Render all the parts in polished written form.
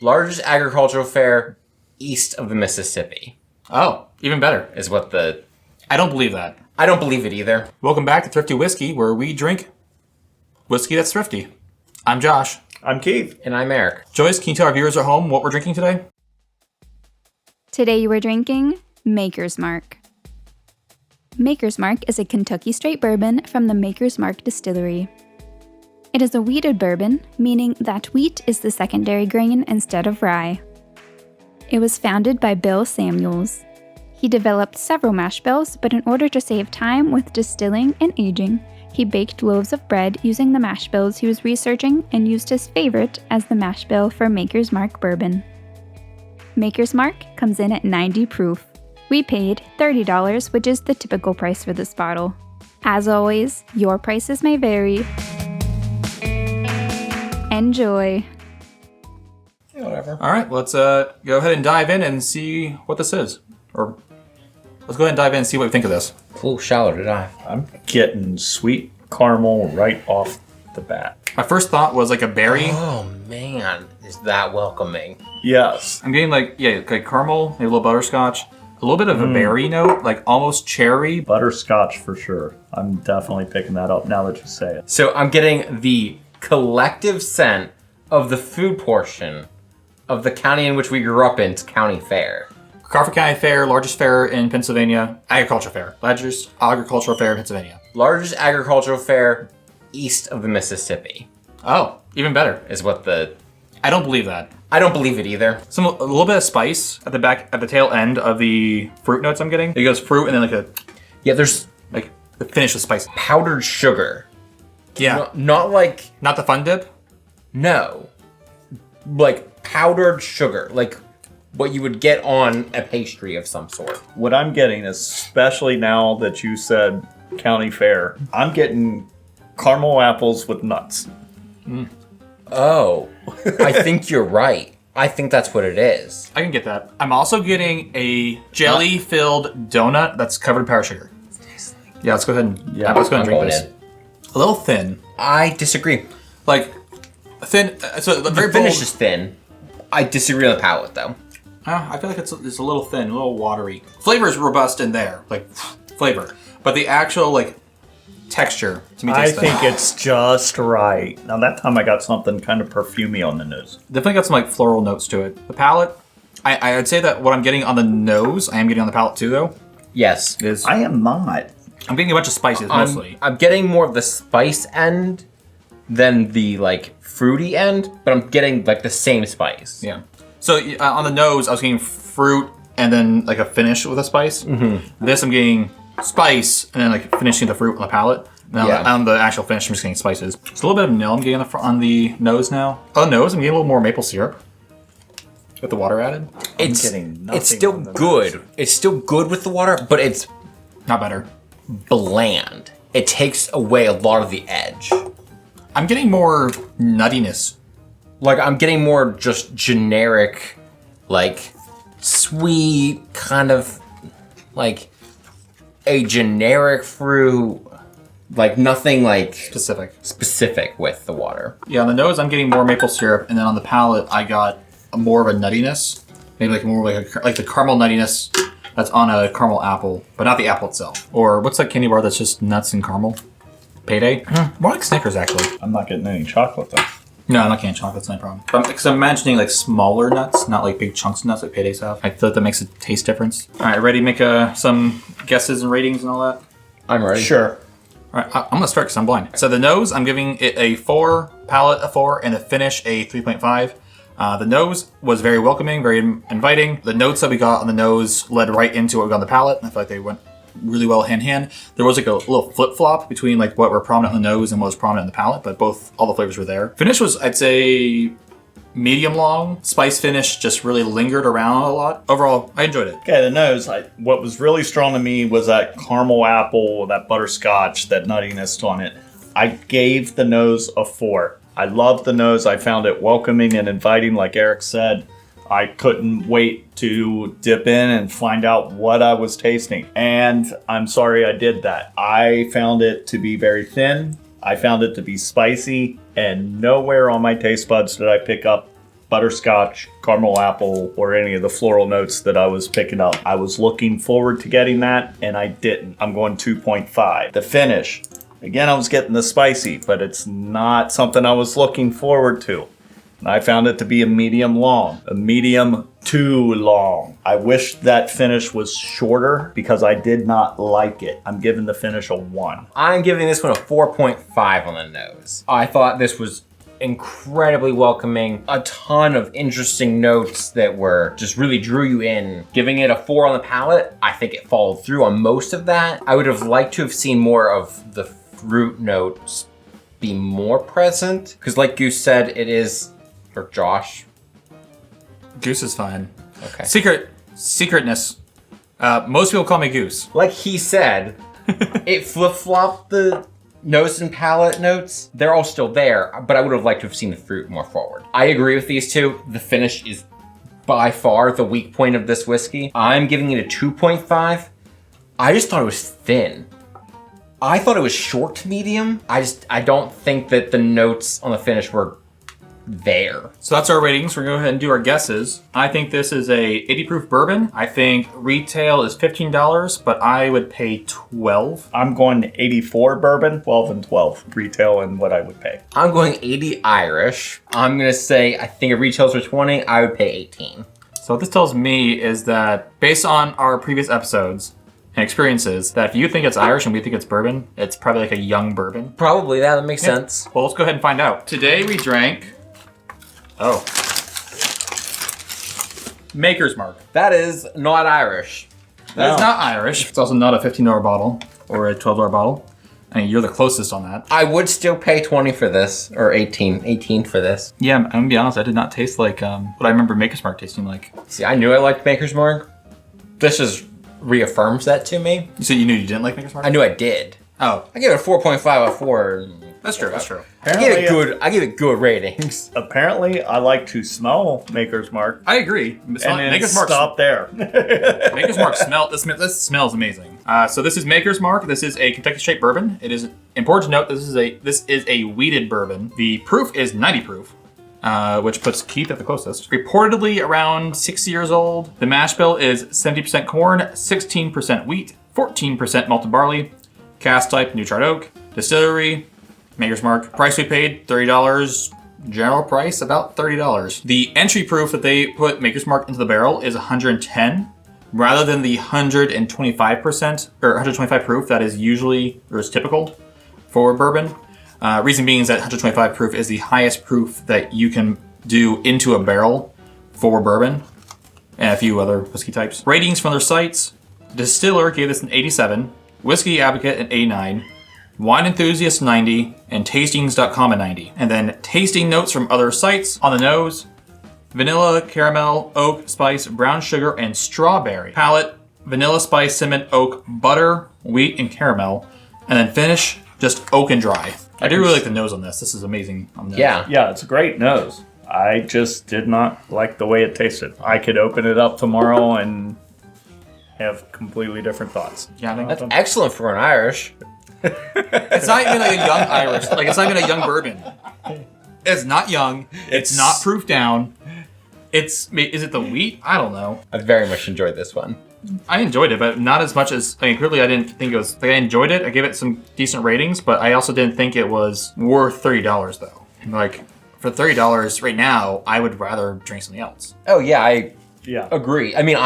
Largest agricultural fair east of the Mississippi. Oh, even better. Is what the... I don't believe that. I don't believe it either. Welcome back to Thrifty Whiskey, where we drink whiskey that's thrifty. I'm Josh. I'm Keith. And I'm Eric. Joyce, can you tell our viewers at home what we're drinking today? Today you are drinking Maker's Mark. Maker's Mark is a Kentucky straight bourbon from the Maker's Mark distillery. It is a wheated bourbon, meaning that wheat is the secondary grain instead of rye. It was founded by Bill Samuels. He developed several mash bills, but in order to save time with distilling and aging, he baked loaves of bread using the mash bills he was researching and used his favorite as the mash bill for Maker's Mark bourbon. Maker's Mark comes in at 90 proof. We paid $30, which is the typical price for this bottle. As always, your prices may vary. Enjoy. Yeah, whatever. All right, let's go ahead and dive in and see what this is. Or let's go ahead and dive in and see what we think of this. Ooh, shallow to dive. I'm getting sweet caramel right off the bat. My first thought was like a berry. Oh, man. Is that welcoming? Yes. I'm getting like caramel, maybe a little butterscotch. A little bit of a berry note, like almost cherry. Butterscotch for sure. I'm definitely picking that up now that you say it. So I'm getting the collective scent of the food portion of the county in which we grew up in, County Fair. Crawford County Fair, largest fair in Pennsylvania. Agricultural fair. Largest agricultural fair in Pennsylvania. Largest agricultural fair east of the Mississippi. Oh, even better. Is what the... I don't believe that. I don't believe it either. A little bit of spice at the tail end of the fruit notes I'm getting. It goes fruit and then Yeah, there's like the finish with spice. powdered sugar. Yeah. Not like... Not the fun dip? No. Like powdered sugar. Like what you would get on a pastry of some sort. What I'm getting, especially now that you said county fair, I'm getting caramel apples with nuts. Oh, I think you're right. I think that's what it is. I can get that. I'm also getting a jelly-filled donut that's covered in powdered sugar. Yeah, let's go ahead and let's go ahead and drink this. A little thin. I disagree. Like thin. So The very finish bold. is thin. I disagree on the palate, though. I feel like it's a little thin, a little watery. Flavor is robust in there, like flavor, but the actual like texture to me I tastes think it's just right. Now that time I got something kind of perfumey on the nose. definitely got some like floral notes to it. The palate, I'd say that what I'm getting on the nose, I am getting on the palate too, though. Yes. Is I am not. I'm getting a bunch of spices mostly. I'm getting more of the spice end than the like fruity end, but I'm getting like the same spice. Yeah. So on the nose, I was getting fruit and then like a finish with a spice. Mm-hmm. This I'm getting spice and then like finishing the fruit on the palate. Now on the actual finish, I'm just getting spices. It's a little bit of nil I'm getting on the nose now. On the nose, I'm getting a little more maple syrup with the water added. It's getting nothing still on the good. nose. It's still good with the water, but it's Not better. bland. It takes away a lot of the edge. I'm getting more nuttiness. Like I'm getting more just generic, like sweet kind of like a generic fruit, like nothing like specific with the water. Yeah, on the nose, I'm getting more maple syrup, and then on the palate, I got more of a nuttiness. Maybe like more like the caramel nuttiness that's on a caramel apple, but not the apple itself. Or what's that candy bar that's just nuts and caramel? Payday? More like Snickers, actually. I'm not getting any chocolate though. No, I'm not getting chocolate. That's no problem. Because I'm imagining like smaller nuts, not like big chunks of nuts like Paydays have. I feel like that makes a taste difference. All right, ready to make some guesses and ratings and all that? I'm ready. Sure. All right, I'm gonna start because I'm blind. So the nose, I'm giving it a 4, palate a 4, and the finish a 3.5. The nose was very welcoming, very inviting. The notes that we got on the nose led right into what we got on the palate. I feel like they went really well hand in hand. There was like a little flip flop between like what were prominent on the nose and what was prominent on the palate, but all the flavors were there. Finish was, I'd say, medium long. Spice finish just really lingered around a lot. Overall, I enjoyed it. Okay, the nose. What was really strong to me was that caramel apple, that butterscotch, that nuttiness on it. I gave the nose a 4. I loved the nose. I found it welcoming and inviting, like Eric said. I couldn't wait to dip in and find out what I was tasting. And I'm sorry I did that. I found it to be very thin. I found it to be spicy. And nowhere on my taste buds did I pick up butterscotch, caramel apple, or any of the floral notes that I was picking up. I was looking forward to getting that, and I didn't. I'm going 2.5. The finish. Again, I was getting the spicy, but it's not something I was looking forward to. And I found it to be a medium long, a medium too long. I wish that finish was shorter because I did not like it. I'm giving the finish a 1. I'm giving this one a 4.5 on the nose. I thought this was incredibly welcoming. A ton of interesting notes that were just really drew you in. Giving it a 4 on the palate, I think it followed through on most of that. I would have liked to have seen more of the fruit notes be more present. Because like Goose said, it is, or Josh. Goose is fine. Okay. Secretness. Most people call me Goose. Like he said, it flip-flopped the nose and palate notes. They're all still there, but I would have liked to have seen the fruit more forward. I agree with these two. The finish is by far the weak point of this whiskey. I'm giving it a 2.5. I just thought it was thin. I thought it was short to medium. I don't think that the notes on the finish were there. So that's our ratings. We're going to go ahead and do our guesses. I think this is a 80 proof bourbon. I think retail is $15, but I would pay $12. I'm going 84 bourbon, 12 and 12 retail, and what I would pay. I'm going 80 Irish. I'm gonna say I think it retails for 20. I would pay 18. So what this tells me is that based on our previous episodes and experiences, that if you think it's Irish and we think it's bourbon, it's probably like a young bourbon. Probably that makes sense. Well, let's go ahead and find out. Today we drank... Oh. Maker's Mark. That is not Irish. That is not Irish. It's also not a $15 bottle or a $12 bottle. I mean, you're the closest on that. I would still pay 20 for this, or 18 for this. Yeah, I'm gonna be honest, I did not taste like what I remember Maker's Mark tasting like. See, I knew I liked Maker's Mark. This just reaffirms that to me. You said you knew you didn't like Maker's Mark? I knew I did. Oh. I gave it a 4.5 out of 4. That's true, that's true. I gave it good ratings. Apparently, I like to smell Maker's Mark. I agree. And then Maker's Mark stop there. Maker's Mark this smells amazing. So this is Maker's Mark. This is a Kentucky straight bourbon. It is important to note this is a wheated bourbon. The proof is 90 proof, which puts Keith at the closest. Reportedly around 6 years old. The mash bill is 70% corn, 16% wheat, 14% malted barley, cask type new charred oak, distillery, Maker's Mark. Price we paid $30. General price about $30. The entry proof that they put Maker's Mark into the barrel is 110, rather than the 125% or 125 proof that is usually or is typical for bourbon. Reason being is that 125 proof is the highest proof that you can do into a barrel for bourbon and a few other whiskey types. Ratings from their sites: Distiller gave this an 87, Whiskey Advocate an 89. Wine Enthusiast 90, and Tastings.com a 90. And then tasting notes from other sites on the nose: vanilla, caramel, oak, spice, brown sugar, and strawberry. Palate: vanilla, spice, cinnamon, oak, butter, wheat, and caramel. And then finish: just oak and dry. I do really like the nose on this. This is amazing on the nose. Yeah, it's a great nose. I just did not like the way it tasted. I could open it up tomorrow and have completely different thoughts. Yeah, I think That's excellent for an Irish. it's not even like a young Irish. Like, it's not even a young bourbon. It's not young. It's not proof down. Is it the wheat? I don't know. I very much enjoyed this one. I enjoyed it, but not as much as, clearly I didn't think it was, I enjoyed it. I gave it some decent ratings, but I also didn't think it was worth $30 though. Like, for $30 right now, I would rather drink something else. Oh yeah, I Yeah. agree. I mean,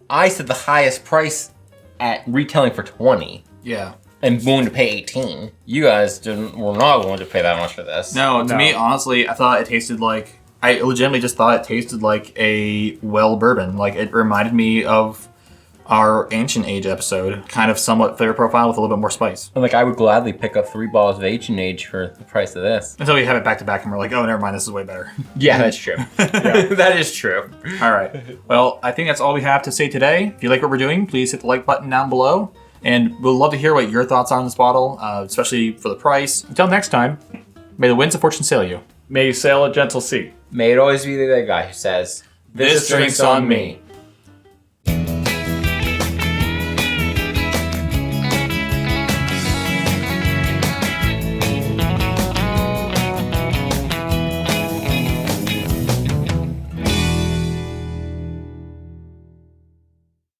I said the highest price at retailing for 20 Yeah. and willing to pay 18. You guys were not willing to pay that much for this. No, to me, honestly, I thought it tasted like, I legitimately just thought it tasted like a well bourbon. Like, it reminded me of our Ancient Age episode, kind of somewhat flavor profile with a little bit more spice. And like, I would gladly pick up 3 bottles of Ancient Age for the price of this. Until we have it back to back and we're like, oh, never mind, this is way better. Yeah, that's true. That is true. All right. Well, I think that's all we have to say today. If you like what we're doing, please hit the like button down below. And we'd love to hear what your thoughts are on this bottle, especially for the price. Until next time, may the winds of fortune sail you. May you sail a gentle sea. May it always be the guy who says, This drink's on me.